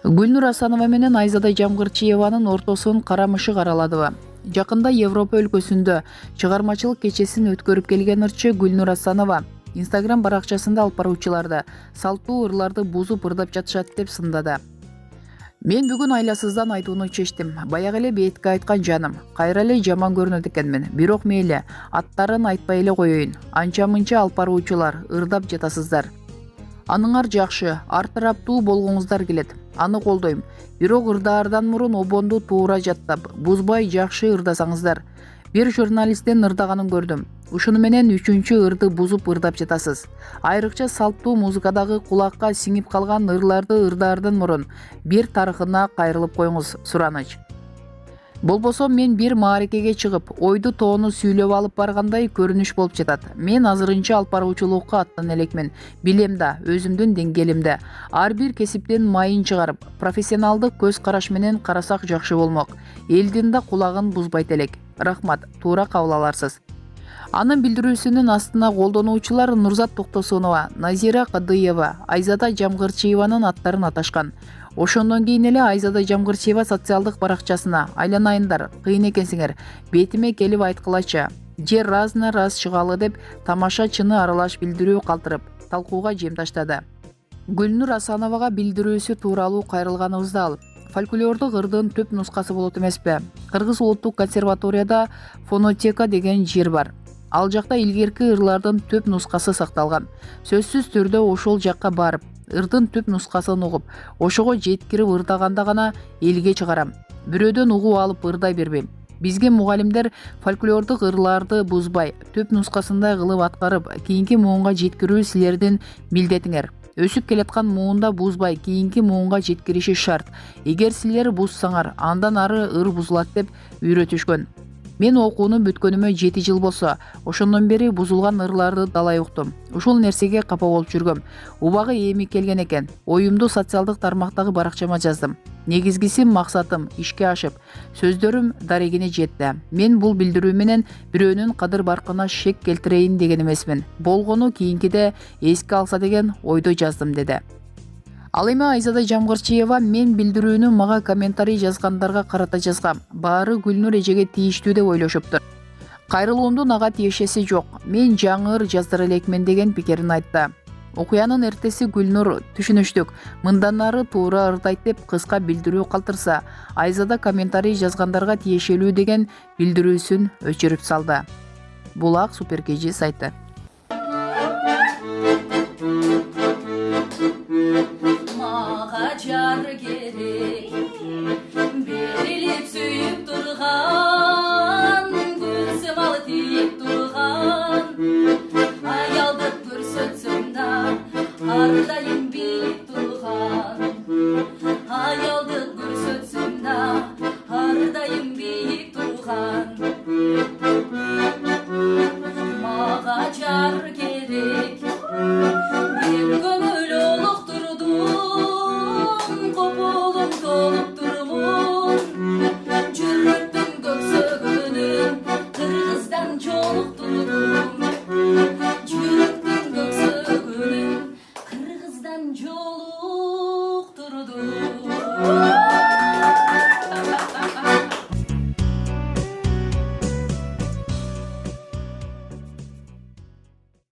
Гүлнур Асанова менен Айзада Жамгырчиеванын ортосун карамышык араладыбы? Жакында Европа өлкөсүндө чыгармачылык кечесин өткөрүп келген ырчы Гүлнур Асанова Instagram баракчасында алып баруучуларды салттуу ырларды бузуп ырдап жатышат деп сындады. Мен бүгүн айласыздан айтууну чечтим. Баягы эле бетке айткан жаным, кайра эле жаман көрүнөт экенмин. Бирок мейли, аттарын айтпай эле коеюн. Анча-мынча алып баруучулар ырдап жатасыздар. Аныңар жакшы, ар тараптуу болгоңуздар келет. Аны колдойм. Бирок ырдаардан мурун обонду туура жаттап, бузбай жакшы ырдасаңыздар. Бир журналисттен ырдаганын көрдүм. Ушуну менен үчүнчү ырды бузуп ырдап жатасыз. Айрыкча салттуу музыкадагы кулакка сиңип калган ырларды ырдаардан мурун бир тарыхына кайрылып коюңуз, сураныч. Болбосо мен бир мааракеге чыгып, ойду тоону сүйлөп алып баргандай көрүнүш болуп жатат. Мен азырынча алып баруучулукка аттан элекмин. Билем да, өзүмдүн деңгээлимде. Ар бир кесиптен майын чыгарып, профессионалдык көз караш менен карасак жакшы болмок. Элдин да кулагын бузбайт элек. Рахмат, туура кабыл аларсыз. Анын билдирүүсүнүн астына колдонуучулар Нурзат Токтосунова, Назира Кадыева, Айзада Жамгырчиеванын аттарын аташкан. Ошондон кийин эле Айзада Жамгырчиева социалдык баракчасына айланайындар, кыйын экенсиңер, бетиме келип айткылачы, же разна раз чыгалы деп тамашачыны аралаш билдирүү калтырып, талкууга жем таштады. Гүлнур Асановага билдирүүсү тууралуу кайрылганыбызды алып, фольклордук ырдын төп нускасы болот эмеспи? Кыргыз улуттук консерваторияда фонотека деген жер бар. Ал жакта илгерки ырлардын төп нускасы сакталган. Сөзсүз түрдө ошол жакка барып, ырдын төп нускасын угуп, ошого жеткирип ырдаганда гана элге чыгарам. Бирөөдөн угуп алып ырдай бербейм. Бизге мугалимдер фольклордук ырларды бузбай, төп нускасындай кылып аткарып, кийинки муунга жеткирүү силердин милдетиңер. Өсүп келаткан муунда бузбай, кийинки муунга жеткириши шарт. Эгер силер бузсаңар, андан ары ыр бузулат деп үйрөтүшкөн. Мен окууну бүткөнүмө 7 жыл болсо, ошондон бери бузулган ырларды далай уктум. Ушул нерсеге капа болуп жүргөм. Убагы эми келген экен. Оюмду социалдык тармактагы баракчама жаздым. Негизгиси максатым ишке ашып, сөздөрүм дарегине жетти. Мен бул билдирүү менен бирөөнүн кадыр баркына шек келтирейин деген эмесмин. Болгону кийинкиде эске алса деген ойдо жаздым, деди. Ал эми Айзада Жамгырчиева мен билдирүүнү мага комментарий жазгандарга карата жазгам. Баары Гүлнур эжеге тийиштүү деп ойлошуптур. Кайрылуумдун ага тиешеси жок. Мен жаңы ыр жаздыра элекмин деген пикирин айтты. Окуянын эртеси Гүлнур түшүнүштүк, мындан ары туура ырдайт деп кыска билдирүү калтырса, Айзада комментарий жазгандарга тиешелүү деген билдирүүсүн өчүрүп салды. Булак Супер KG сайты.